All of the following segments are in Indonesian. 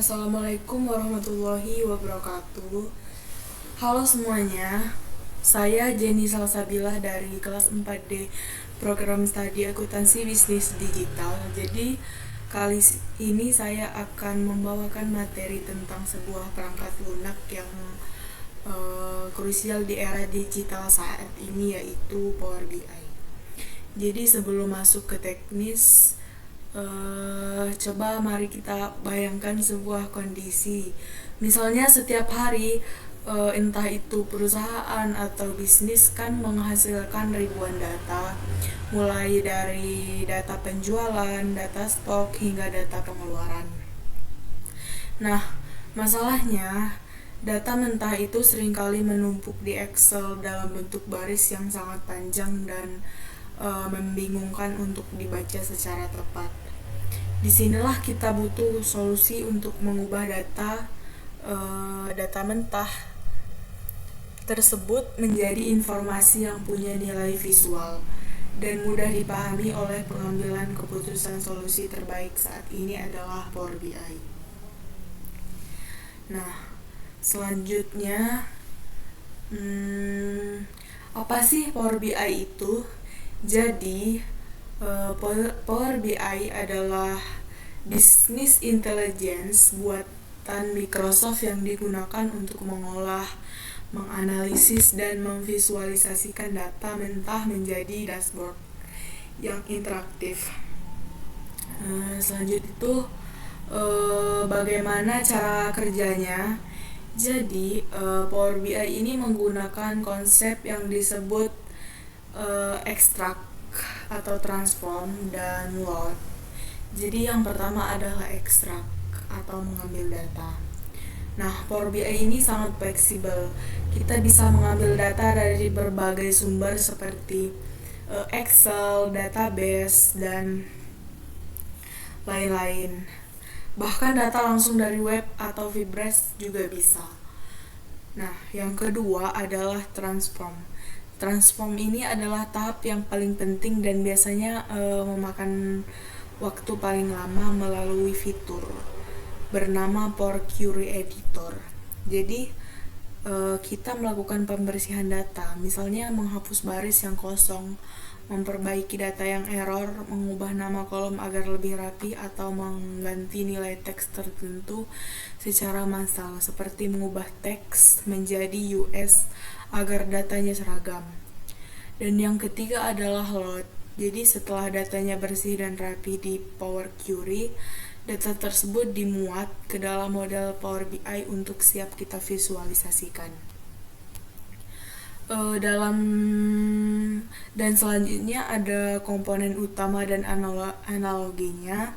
Assalamualaikum warahmatullahi wabarakatuh. Halo semuanya, saya Jenny Salsabila dari kelas 4D Program Studi Akuntansi Bisnis Digital. Jadi kali ini saya akan membawakan materi tentang sebuah perangkat lunak yang krusial di era digital saat ini, yaitu Power BI. Jadi sebelum masuk ke teknis, coba mari kita bayangkan sebuah kondisi. Misalnya setiap hari, entah itu perusahaan atau bisnis kan menghasilkan ribuan data, mulai dari data penjualan, data stok, hingga data pengeluaran. Nah, masalahnya data mentah itu seringkali menumpuk di Excel dalam bentuk baris yang sangat panjang dan membingungkan untuk dibaca secara tepat. Disinilah kita butuh solusi untuk mengubah data mentah tersebut menjadi informasi yang punya nilai visual dan mudah dipahami oleh pengambilan keputusan. Solusi terbaik saat ini adalah Power BI. Nah, selanjutnya, apa sih Power BI itu? Jadi, Power BI adalah business intelligence buatan Microsoft yang digunakan untuk mengolah, menganalisis, dan memvisualisasikan data mentah menjadi dashboard yang interaktif. Selanjutnya itu bagaimana cara kerjanya. Jadi, Power BI ini menggunakan konsep yang disebut extract atau transform dan load. Jadi yang pertama adalah extract atau mengambil data. Nah, Power BI ini sangat fleksibel. Kita bisa mengambil data dari berbagai sumber seperti Excel, database, dan lain-lain. Bahkan data langsung dari web atau Vibres juga bisa. Nah, yang kedua adalah transform. Transform ini adalah tahap yang paling penting dan biasanya memakan waktu paling lama melalui fitur bernama Power Query Editor. Jadi kita melakukan pembersihan data, misalnya menghapus baris yang kosong, memperbaiki data yang error, mengubah nama kolom agar lebih rapi, atau mengganti nilai teks tertentu secara massal, seperti mengubah teks menjadi US agar datanya seragam. Dan yang ketiga adalah load. Jadi setelah datanya bersih dan rapi di Power Query, data tersebut dimuat ke dalam model Power BI untuk siap kita visualisasikan. Dan selanjutnya ada komponen utama dan analoginya.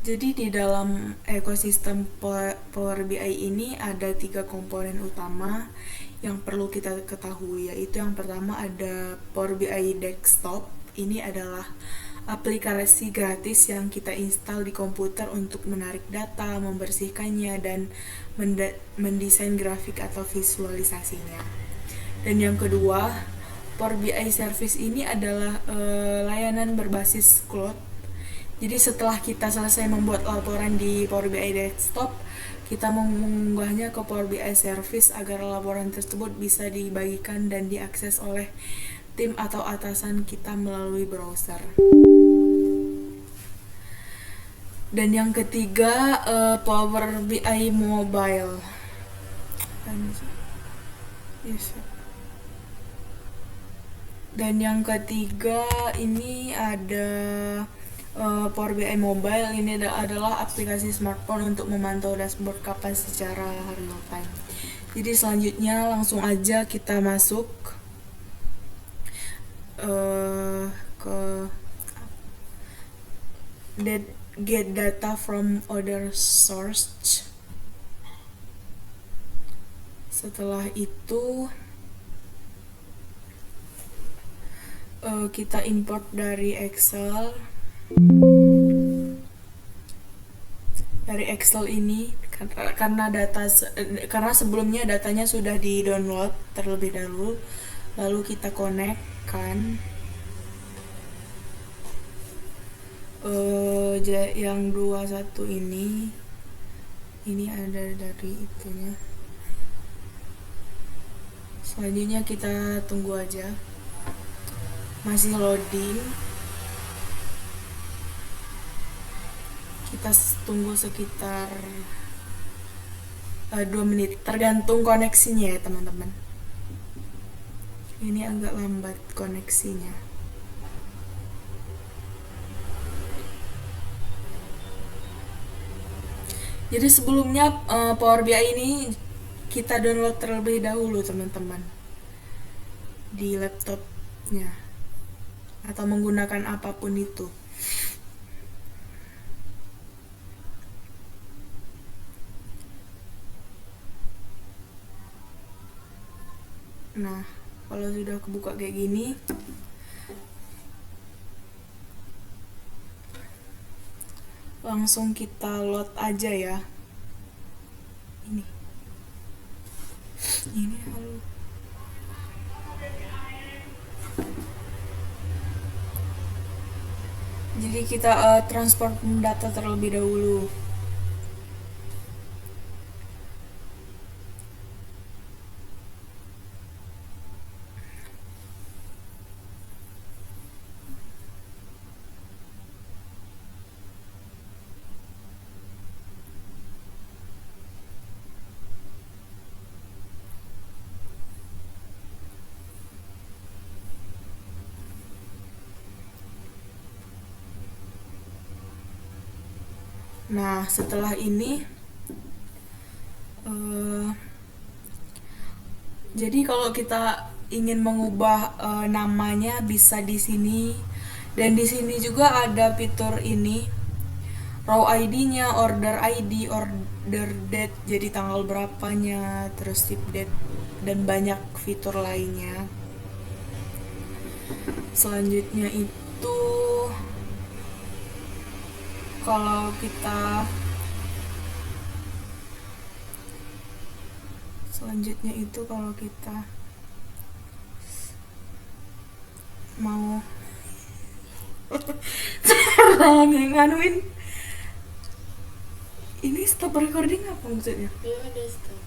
Jadi di dalam ekosistem Power BI ini ada 3 komponen utama yang perlu kita ketahui, yaitu yang pertama ada Power BI Desktop. Ini adalah aplikasi gratis yang kita install di komputer untuk menarik data, membersihkannya, dan mendesain grafik atau visualisasinya. Dan yang kedua, Power BI Service ini adalah layanan berbasis cloud. Jadi setelah kita selesai membuat laporan di Power BI Desktop, kita mengunggahnya ke Power BI Service agar laporan tersebut bisa dibagikan dan diakses oleh tim atau atasan kita melalui browser. Dan yang ketiga, Power BI Mobile. Dan yang ketiga ini ada Power BI Mobile. Ini adalah aplikasi smartphone untuk memantau dashboard kapas secara real time. Jadi selanjutnya langsung aja kita masuk ke get data from other source. Setelah itu kita import dari Excel. Dari Excel ini karena sebelumnya datanya sudah di-download terlebih dahulu, lalu kita connect-kan yang 21 ini Ini ada dari itunya. Selanjutnya kita tunggu aja, masih loading. Kita tunggu sekitar 2 menit, tergantung koneksinya ya teman-teman. Ini agak lambat koneksinya. Jadi sebelumnya Power BI ini kita download terlebih dahulu teman-teman di laptopnya atau menggunakan apapun itu. Nah, kalau sudah kebuka kayak gini, langsung kita load aja ya. Ini halo. Jadi kita transport data terlebih dahulu. Nah, setelah ini jadi kalau kita ingin mengubah namanya bisa di sini, dan di sini juga ada fitur ini, row ID-nya, order ID, order date, jadi tanggal berapanya, terus ship date, dan banyak fitur lainnya. Selanjutnya itu kalau kita mau nganuin ini stop recording apa maksudnya? Iya ada stop.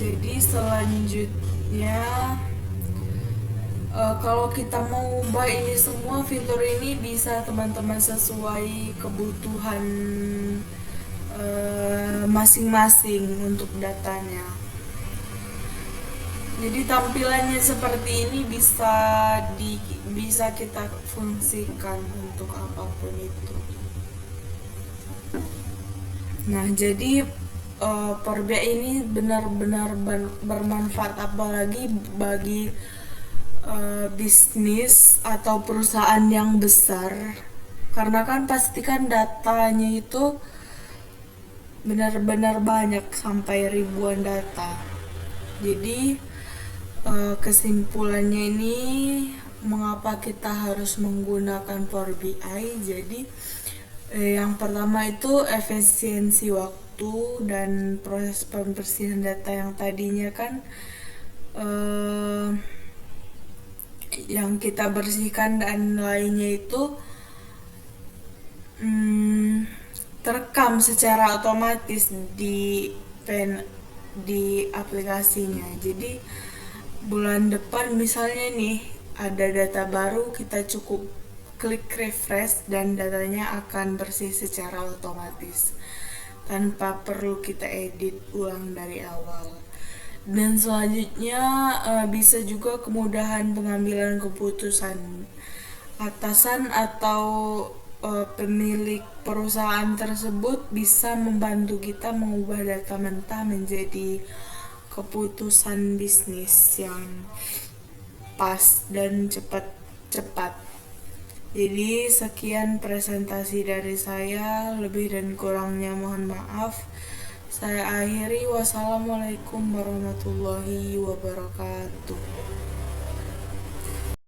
Jadi selanjutnya kalau kita mau ubah ini semua fitur ini bisa teman-teman sesuai kebutuhan masing-masing untuk datanya. Jadi tampilannya seperti ini bisa kita fungsikan untuk apapun itu. Nah, jadi Power BI ini benar-benar bermanfaat, apalagi bagi bisnis atau perusahaan yang besar, karena kan pastikan datanya itu benar-benar banyak sampai ribuan data. Jadi kesimpulannya ini mengapa kita harus menggunakan Power BI. Jadi yang pertama itu efisiensi waktu dan proses pembersihan data yang tadinya kan yang kita bersihkan dan lainnya itu terekam secara otomatis di aplikasinya. Jadi bulan depan misalnya nih ada data baru, kita cukup klik refresh dan datanya akan bersih secara otomatis tanpa perlu kita edit ulang dari awal. Dan selanjutnya bisa juga kemudahan pengambilan keputusan. Atasan atau pemilik perusahaan tersebut bisa membantu kita mengubah data mentah menjadi keputusan bisnis yang pas dan cepat. Jadi sekian presentasi dari saya, lebih dan kurangnya mohon maaf. Saya akhiri, wassalamualaikum warahmatullahi wabarakatuh.